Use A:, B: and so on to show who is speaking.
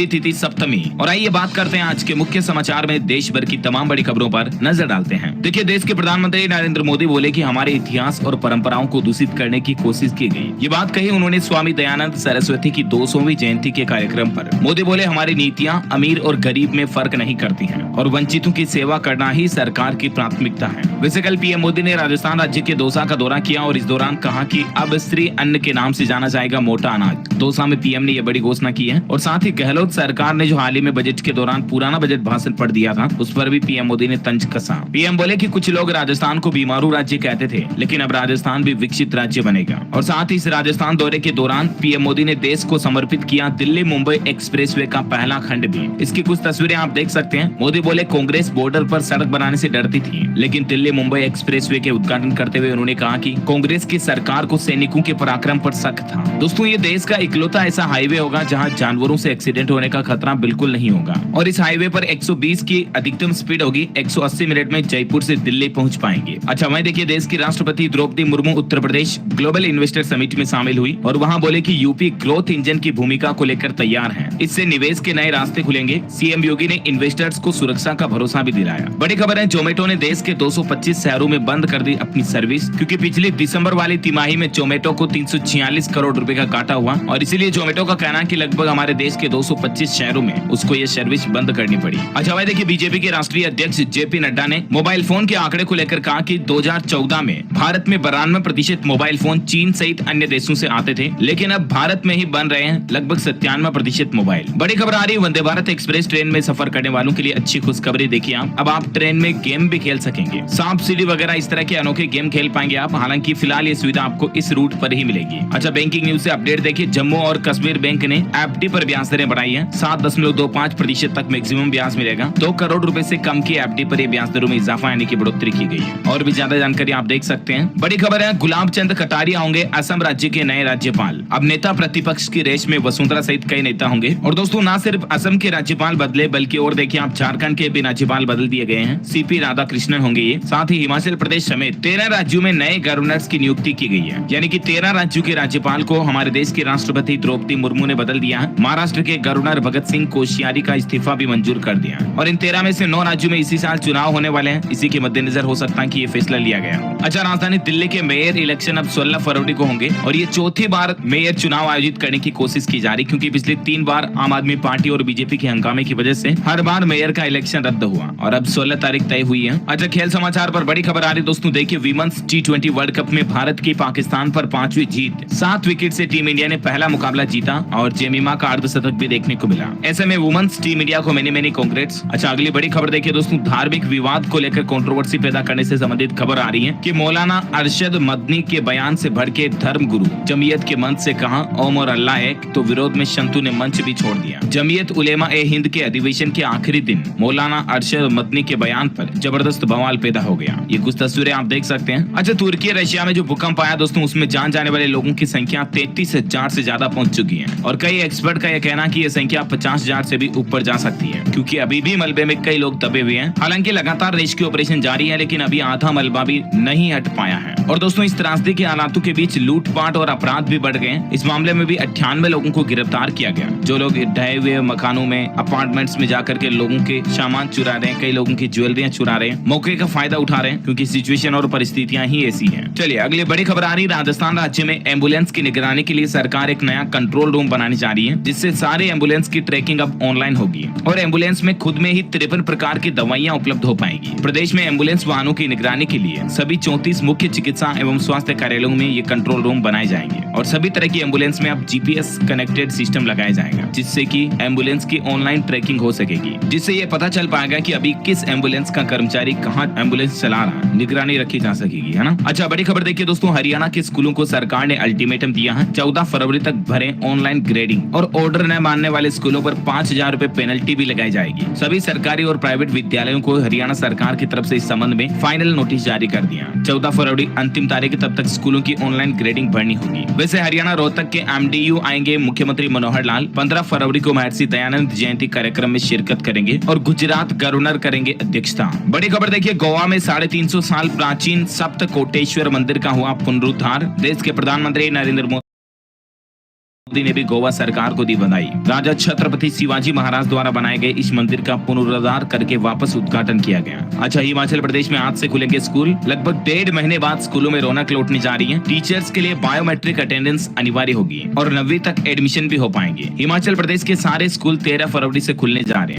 A: शुद्धी तिथि सप्तमी। और आइए बात करते हैं आज के मुख्य समाचार में देश भर की तमाम बड़ी खबरों पर नजर डालते हैं। देखिए, देश के प्रधानमंत्री नरेंद्र मोदी बोले कि हमारे इतिहास और परंपराओं को दूषित करने की कोशिश की गई। ये बात कही उन्होंने स्वामी दयानंद सरस्वती की 200वीं जयंती के कार्यक्रम पर। मोदी बोले, हमारी नीतियां अमीर और गरीब में फर्क नहीं करती हैं और वंचितों की सेवा करना ही सरकार की प्राथमिकता है। वैसे कल पीएम मोदी ने राजस्थान राज्य के दौसा का दौरा किया और इस दौरान कहा कि अब श्री अन्न के नाम से जाना जाएगा मोटा अनाज। दौसा में पीएम ने यह बड़ी घोषणा की है और साथ ही गहलोत सरकार ने जो हाल ही में बजट के दौरान पुराना बजट भाषण पढ़ दिया था, उस पर भी पीएम मोदी ने तंज कसा। पीएम बोले कि कुछ लोग राजस्थान को बीमारू राज्य कहते थे, लेकिन अब राजस्थान भी विकसित राज्य बनेगा। और साथ ही इस राजस्थान दौरे के दौरान पीएम मोदी ने देश को समर्पित किया दिल्ली मुंबई एक्सप्रेसवे का पहला खंड भी। इसकी कुछ तस्वीरें आप देख सकते हैं। मोदी बोले, कांग्रेस बॉर्डर पर सड़क बनाने से डरती थी, लेकिन दिल्ली मुंबई एक्सप्रेसवे के उद्घाटन करते हुए उन्होंने कहा कि कांग्रेस की सरकार को सैनिकों के पराक्रम पर शक था। दोस्तों, ये देश का इकलौता ऐसा हाईवे होगा जहां जानवरों से एक्सीडेंट होने का खतरा बिल्कुल नहीं होगा। और इस हाईवे पर 120 की अधिकतम स्पीड होगी। 180 मिनट में जयपुर से दिल्ली पहुंच पाएंगे। अच्छा, वहीं देखिए, देश की राष्ट्रपति Draupadi Murmu Uttar Pradesh global investor summit में शामिल हुई और वहां बोले कि यूपी ग्रोथ इंजन की भूमिका को लेकर तैयार है। इससे निवेश के नए रास्ते खुलेंगे। सीएम योगी ने इन्वेस्टर्स को सुरक्षा का भरोसा भी दिलाया। बड़ी खबर है, जोमेटो ने देश के 225 शहरों में बंद कर दी अपनी सर्विस, क्योंकि पिछले दिसंबर वाली तिमाही में जोमेटो को 346 करोड़ रुपए का घाटा हुआ और इसीलिए जोमेटो का कहना है कि लगभग हमारे देश के 225 शहरों में उसको ये सर्विस बंद करनी पड़ी। अच्छा भाई, देखिए, बीजेपी के राष्ट्रीय अध्यक्ष जेपी नड्डा ने मोबाइल फोन के आंकड़े को लेकर कहा कि 2014 में भारत में 92% मोबाइल फोन चीन सहित अन्य देशों से आते थे, लेकिन अब भारत में ही बन रहे हैं लगभग 97% मोबाइल। बड़ी खबर आ रही है, वंदे भारत एक्सप्रेस ट्रेन में सफर करने वालों के लिए अच्छी खुशखबरी। देखिए, अब आप ट्रेन में गेम भी खेल सकेंगे। सांप सीढ़ी वगैरह इस तरह के अनोखे गेम खेल पाएंगे आप। हालांकि फिलहाल ये सुविधा आपको इस रूट पर ही मिलेगी। अच्छा, बैंकिंग न्यूज से अपडेट देखिए, जम्मू और कश्मीर बैंक ने एफडी पर ब्याज दरें बढ़ाई है। 7.25% तक मैक्सिमम ब्याज मिलेगा। 2 करोड़ रुपए से कम की एफडी पर ब्याज दरों में इजाफा यानी कि बढ़ोतरी की गई है। और भी ज्यादा जानकारी आप देख सकते हैं। बड़ी खबर है, गुलाब चंद कटारिया होंगे असम राज्य के नए राज्यपाल। अब नेता प्रतिपक्ष की रेस में वसुंधरा सहित कई नेता होंगे। और दोस्तों, न सिर्फ असम के राज्यपाल बदले बल्कि और देखिए आप झारखंड के भी राज्यपाल बदल दिए गए हैं। सीपी राधाकृष्णन होंगे ये। साथ ही हिमाचल प्रदेश समेत 13 राज्यों में नए गवर्नर्स की नियुक्ति की गई है, यानी कि 13 राज्यों के राज्यपाल को हमारे देश की राष्ट्रपति द्रौपदी मुर्मू ने बदल दिया है। महाराष्ट्र के गवर्नर भगत सिंह कोश्यारी का इस्तीफा भी मंजूर कर दिया है। और इन 13 में से 9 राज्यों में इसी साल चुनाव होने वाले हैं। इसी के मद्देनजर हो सकता है कि ये फैसला लिया गया। अच्छा, राजधानी दिल्ली के मेयर इलेक्शन अब 16 फरवरी को होंगे और ये चौथी बार मेयर चुनाव आयोजित करने की कोशिश की जा रही, क्योंकि पिछले 3 बार आम आदमी पार्टी और बीजेपी के हंगामे की वजह से हर बार मेयर का इलेक्शन रद्द हुआ और अब 16 तारीख तय हुई है। अच्छा, खेल समाचार पर बड़ी खबर आ रही दोस्तों। देखिए, विमेंस T20 वर्ल्ड कप में भारत की पाकिस्तान पर 5वीं जीत। 7 विकेट से टीम इंडिया ने पहला मुकाबला जीता और जेमिमा का अर्धशतक भी देखने को मिला। ऐसे में वुमेन्स टीम इंडिया को मेनी कांग्रेट्स। अच्छा, अगली बड़ी खबर देखिए दोस्तों, धार्मिक विवाद को लेकर कंट्रोवर्सी पैदा करने से संबंधित खबर आ रही है कि मौलाना अरशद मदनी के बयान से भड़के धर्म गुरु जमीयत के मंच से कहा ओम और अल्लाह एक, तो विरोध में शंतु ने मंच भी छोड़ दिया। जमीयत उलेमा ए हिंद के अधिवेशन के आखिरी दिन मौलाना अरशद मदनी के बयान पर जबरदस्त बवाल पैदा हो गया। ये कुछ तस्वीरें आप देख सकते हैं। अच्छा, तुर्की रशिया में जो भूकंप आया दोस्तों, उसमें जान जाने वाले लोगों की संख्या 33,000 से ज्यादा पहुंच चुकी है और कई एक्सपर्ट का यह कहना कि यह संख्या 50,000 से भी ऊपर जा सकती है, क्योंकि अभी भी मलबे में कई लोग दबे हुए हैं। हालांकि लगातार रेस्क्यू ऑपरेशन जारी है, लेकिन अभी आधा मलबा भी नहीं हट पाया है। और दोस्तों, इस त्रासदी के हालातों के बीच लूटपाट और अपराध भी बढ़ गए। इस मामले में भी 98 लोगों को गिरफ्तार किया गया, जो लोग ढहे हुए मकानों में, अपार्टमेंट्स में जाकर के लोगों के सामान चुरा रहे हैं, कई लोगों की ज्वेलरियां चुरा रहे हैं, मौके का फायदा उठा रहे हैं, क्योंकि सिचुएशन और परिस्थितियां ही ऐसी हैं। चलिए, अगली बड़ी खबर आ रही, राजस्थान राज्य में एम्बुलेंस की निगरानी के लिए सरकार एक नया कंट्रोल रूम बनाने जा रही है, जिससे सारे एम्बुलेंस की ट्रैकिंग अब ऑनलाइन होगी और एम्बुलेंस में खुद में ही 53 प्रकार की दवाइयां उपलब्ध हो पाएंगी। प्रदेश में एम्बुलेंस वाहनों की निगरानी के लिए सभी 34 मुख्य चिकित्सा एवं स्वास्थ्य कार्यालयों में ये कंट्रोल रूम बनाए जाएंगे और सभी तरह की एम्बुलेंस में अब जीपीएस कनेक्टेड सिस्टम लगाया जाएगा, जिससे कि एम्बुलेंस की ऑनलाइन ट्रैकिंग हो सकेगी, जिससे ये पता चल पाएगा कि अभी किस एम्बुलेंस का कर्मचारी कहाँ एम्बुलेंस चला रहा है, निगरानी रखी जा सकेगी, है ना। अच्छा, बड़ी खबर देखिए दोस्तों, हरियाणा के स्कूलों को सरकार ने अल्टीमेटम दिया है। 14 फरवरी तक भरे ऑनलाइन ग्रेडिंग और ऑर्डर न मानने वाले स्कूलों पर 5,000 रुपए पेनल्टी भी लगाई जाएगी। सभी सरकारी और प्राइवेट विद्यालयों को हरियाणा सरकार की तरफ से इस संबंध में फाइनल नोटिस जारी कर दिया। 14 फरवरी अंतिम तारीख, तब तक स्कूलों की ऑनलाइन ग्रेडिंग भरनी होगी। वैसे हरियाणा रोहतक के MDU आएंगे मुख्यमंत्री मनोहर लाल। 15 फरवरी को महर्षि दयानंद जयंती कार्यक्रम में शिरकत करेंगे और गुजरात गवर्नर करेंगे अध्यक्षता। बड़ी खबर देखिए, गोवा में 350 साल प्राचीन सप्त कोटेश्वर मंदिर का हुआ पुनरुद्धार। देश के प्रधानमंत्री नरेंद्र मोदी मोदी ने भी गोवा सरकार को दी बधाई। राजा छत्रपति शिवाजी महाराज द्वारा बनाए गए इस मंदिर का पुनरुद्धार करके वापस उद्घाटन किया गया। अच्छा, हिमाचल प्रदेश में आज से खुलेंगे स्कूल। लगभग 1.5 महीने बाद स्कूलों में रौनक लौटने जा रही है। टीचर्स के लिए बायोमेट्रिक अटेंडेंस अनिवार्य होगी और 9वीं तक एडमिशन भी हो पाएंगे। हिमाचल प्रदेश के सारे स्कूल 13 फरवरी से खुलने जा रहे हैं।